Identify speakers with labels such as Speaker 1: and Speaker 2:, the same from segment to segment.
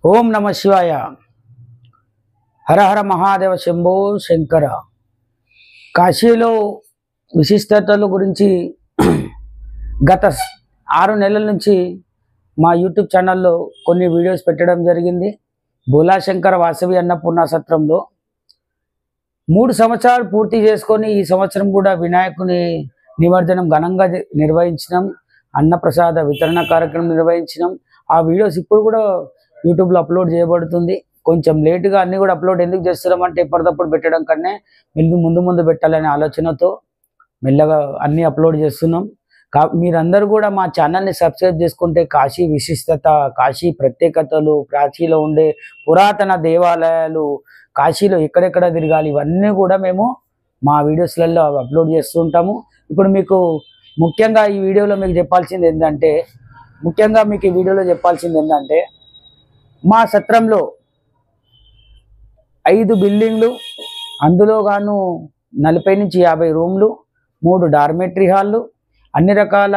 Speaker 1: ఓం నమ శివాయ. హర హర మహాదేవ శంభో శంకర. కాశీలో విశిష్టతల గురించి గత 6 నెలల నుంచి మా యూట్యూబ్ ఛానల్లో కొన్ని వీడియోస్ పెట్టడం జరిగింది. బోలాశంకర వాసవి అన్నపూర్ణ సత్రంలో 3 సంవత్సరాలు పూర్తి చేసుకొని ఈ సంవత్సరం కూడా వినాయకుని నిమజ్జనం ఘనంగా నిర్వహించినాం. అన్నప్రసాద వితరణ కార్యక్రమం నిర్వహించినాం. ఆ వీడియోస్ ఇప్పుడు కూడా యూట్యూబ్లో అప్లోడ్ చేయబడుతుంది. కొంచెం లేటుగా అన్నీ కూడా అప్లోడ్ ఎందుకు చేస్తున్నామంటే ఎప్పటికప్పుడు పెట్టడం కన్నా ముందు పెట్టాలనే ఆలోచనతో మెల్లగా అన్నీ అప్లోడ్ చేస్తున్నాం. మీరందరూ కూడా మా ఛానల్ని సబ్స్క్రైబ్ చేసుకుంటే కాశీ విశిష్టత, కాశీ ప్రత్యేకతలు, కాశీలో ఉండే పురాతన దేవాలయాలు, కాశీలో ఎక్కడెక్కడ తిరగాలి ఇవన్నీ కూడా మేము మా వీడియోస్లలో అప్లోడ్ చేస్తూ ఉంటాము. ఇప్పుడు మీకు ముఖ్యంగా ఈ వీడియోలో మీకు చెప్పాల్సింది ఏంటంటే మా సత్రంలో 5 బిల్డింగ్లు, అందులో గాను 40 నుంచి 50 రూమ్లు, 3 డార్మెటరీ హాళ్ళు, అన్ని రకాల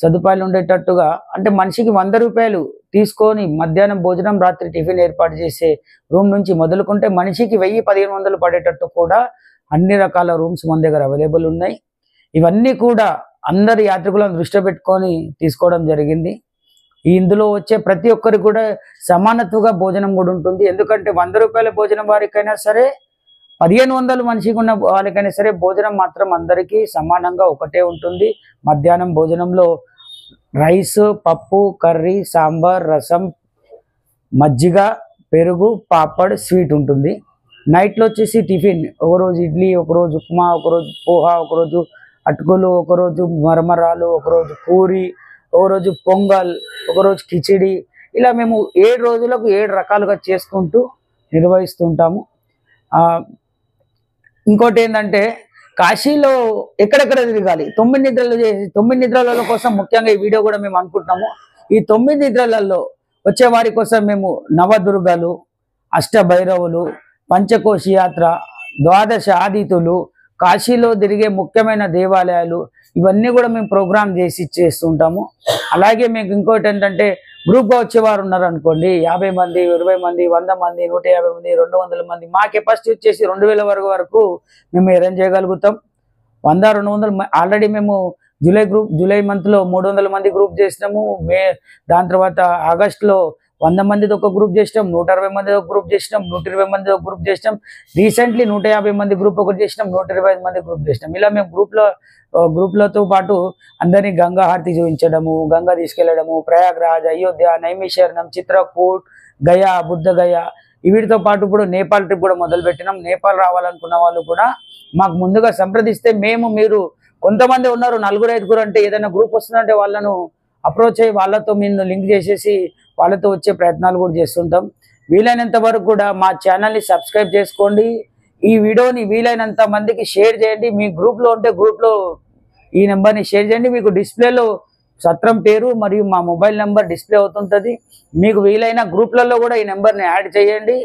Speaker 1: సదుపాయాలు ఉండేటట్టుగా, అంటే మనిషికి 100 రూపాయలు తీసుకొని మధ్యాహ్నం భోజనం, రాత్రి టిఫిన్ ఏర్పాటు చేసే రూమ్ నుంచి మొదలుకుంటే మనిషికి 1000-1500 పడేటట్టు కూడా అన్ని రకాల రూమ్స్ మన దగ్గర అవైలబుల్ ఉన్నాయి. ఇవన్నీ కూడా అందరి యాత్రికులను దృష్టిలో పెట్టుకొని తీసుకోవడం జరిగింది. ఇందులో వచ్చే ప్రతి ఒక్కరికి కూడా సమానత్వంగా భోజనం కూడా ఉంటుంది. ఎందుకంటే 100 రూపాయల భోజనం వారికైనా సరే, 1500 మనిషికి ఉన్న వాళ్ళకైనా సరే భోజనం మాత్రం అందరికీ సమానంగా ఒకటే ఉంటుంది. మధ్యాహ్నం భోజనంలో రైస్, పప్పు, కర్రీ, సాంబార్, రసం, మజ్జిగ, పెరుగు, పాపడ్, స్వీట్ ఉంటుంది. నైట్లో వచ్చేసి టిఫిన్, ఒకరోజు ఇడ్లీ, ఒకరోజు ఉప్మా, ఒకరోజు పోహా, ఒకరోజు అటుకులు, ఒకరోజు మరమరాలు, ఒకరోజు పూరి, ఒకరోజు పొంగల్, ఒకరోజు కిచిడి, ఇలా మేము 7 రోజులకు 7 రకాలుగా చేసుకుంటూ నిర్వహిస్తుంటాము. ఇంకోటి ఏంటంటే కాశీలో ఎక్కడెక్కడ తిరగాలి, 9 నిద్రలు చేసి 9 నిద్రల కోసం ముఖ్యంగా ఈ వీడియో కూడా మేము అనుకుంటున్నాము. ఈ 9 నిద్రలలో వచ్చే వారి కోసం మేము నవదుర్గలు, అష్టభైరవులు, పంచకోశి యాత్ర, 12 ఆదితులు, కాశీలో తిరిగే ముఖ్యమైన దేవాలయాలు, ఇవన్నీ కూడా మేము ప్రోగ్రామ్ చేస్తుంటాము. అలాగే మీకు ఇంకోటి ఏంటంటే గ్రూప్గా వచ్చేవారు ఉన్నారనుకోండి, 50 మంది, 20 మంది, 100 మంది, 150 మంది, 200 మంది, మా కెపాసిటీ వచ్చేసి 2000 వరకు మేము అరేంజ్ చేయగలుగుతాం. 100-200 ఆల్రెడీ మేము జూలై మంత్లో 300 మంది గ్రూప్ చేసినాము. దాని తర్వాత ఆగస్టులో 100 మందిది ఒక గ్రూప్ చేసినాం, 160 మంది ఒక గ్రూప్ చేసినాం, 120 మంది ఒక గ్రూప్ చేసినాం. రీసెంట్లీ 150 మంది గ్రూప్ ఒకటి చేసినాం, 125 మంది గ్రూప్ చేసినాం. ఇలా మేము గ్రూప్లతో పాటు అందరినీ గంగా హారతి చూపించడము, గంగా తీసుకెళ్లడము, ప్రయాగ్రాజ్, అయోధ్య, నైమిషారణ్యం, చిత్రకూట్, గయా, బుద్ధగయ, వీటితో పాటు ఇప్పుడు నేపాల్ ట్రిప్ కూడా మొదలుపెట్టినాం. నేపాల్ రావాలనుకున్న వాళ్ళు కూడా మాకు ముందుగా సంప్రదిస్తే మీరు కొంతమంది ఉన్నారు 4-5 అంటే ఏదైనా గ్రూప్ వస్తుందంటే వాళ్ళను అప్రోచ్ అయ్యి వాళ్ళతో మేము లింక్ చేసేసి వాళ్ళతో వచ్చే ప్రయత్నాలు కూడా చేస్తుంటాం. వీలైనంత వరకు కూడా మా ఛానల్ని సబ్స్క్రైబ్ చేసుకోండి. ఈ వీడియోని వీలైనంత మందికి షేర్ చేయండి. మీ గ్రూప్లో ఉంటే గ్రూప్లో ఈ నెంబర్ని షేర్ చేయండి. మీకు డిస్ప్లేలో సత్రం పేరు మరియు మా మొబైల్ నెంబర్ డిస్ప్లే అవుతుంటుంది. మీకు వీలైన గ్రూప్లలో కూడా ఈ నెంబర్ని యాడ్ చేయండి.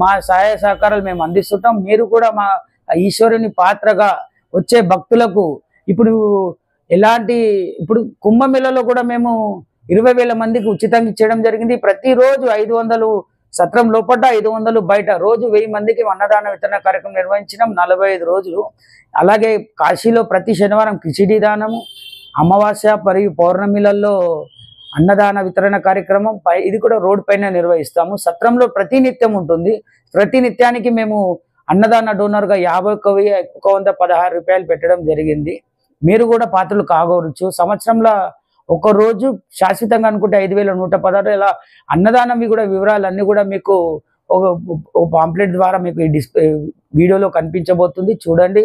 Speaker 1: మా సహాయ సహకారాలు మేము అందిస్తుంటాం. మీరు కూడా మా ఈశ్వరుని పాత్రగా వచ్చే భక్తులకు ఇప్పుడు కుంభమేళలో కూడా మేము 20,000 మందికి ఉచితంగా ఇచ్చడం జరిగింది. ప్రతిరోజు 500 సత్రం లోపల, 500 బయట, రోజు 1000 మందికి అన్నదాన వితరణ కార్యక్రమం నిర్వహించినాం 45 రోజులు. అలాగే కాశీలో ప్రతి శనివారం కిచిడి దానము, అమావాస్య మరియు పౌర్ణమిలలో అన్నదాన వితరణ కార్యక్రమం ఇది కూడా రోడ్ పైన నిర్వహిస్తాము. సత్రంలో ప్రతినిత్యం ఉంటుంది. ప్రతి నిత్యానికి మేము అన్నదాన డోనర్గా 51,116 రూపాయలు పెట్టడం జరిగింది. మీరు కూడా పాత్రలు కాగవచ్చు. సంవత్సరంలో ఒక రోజు శాశ్వతంగా అనుకుంటే 5,116. ఇలా అన్నదానం కూడా వివరాలన్నీ కూడా మీకు ఒక పాంప్లెట్ ద్వారా మీకు ఈ వీడియోలో కనిపించబోతుంది, చూడండి.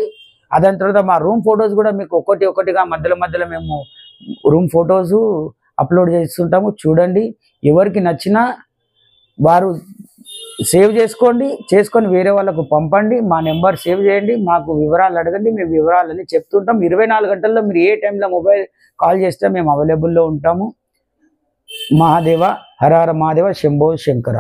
Speaker 1: అదాని తర్వాత మా రూమ్ ఫొటోస్ కూడా మీకు ఒక్కొక్కటిగా మధ్యలో మేము రూమ్ ఫొటోస్ అప్లోడ్ చేస్తుంటాము, చూడండి. ఎవరికి నచ్చినా వారు సేవ్ చేసుకొని వేరే వాళ్ళకు పంపండి. మా నెంబర్ సేవ్ చేయండి, మాకు వివరాలు అడగండి, మేము వివరాలన్నీ చెప్తుంటాం. 24 గంటల్లో మీరు ఏ టైంలో మొబైల్ కాల్ చేస్తే మేము అవైలబుల్లో ఉంటాము. మహాదేవ, హర హర మహాదేవ, శంభో శంకర.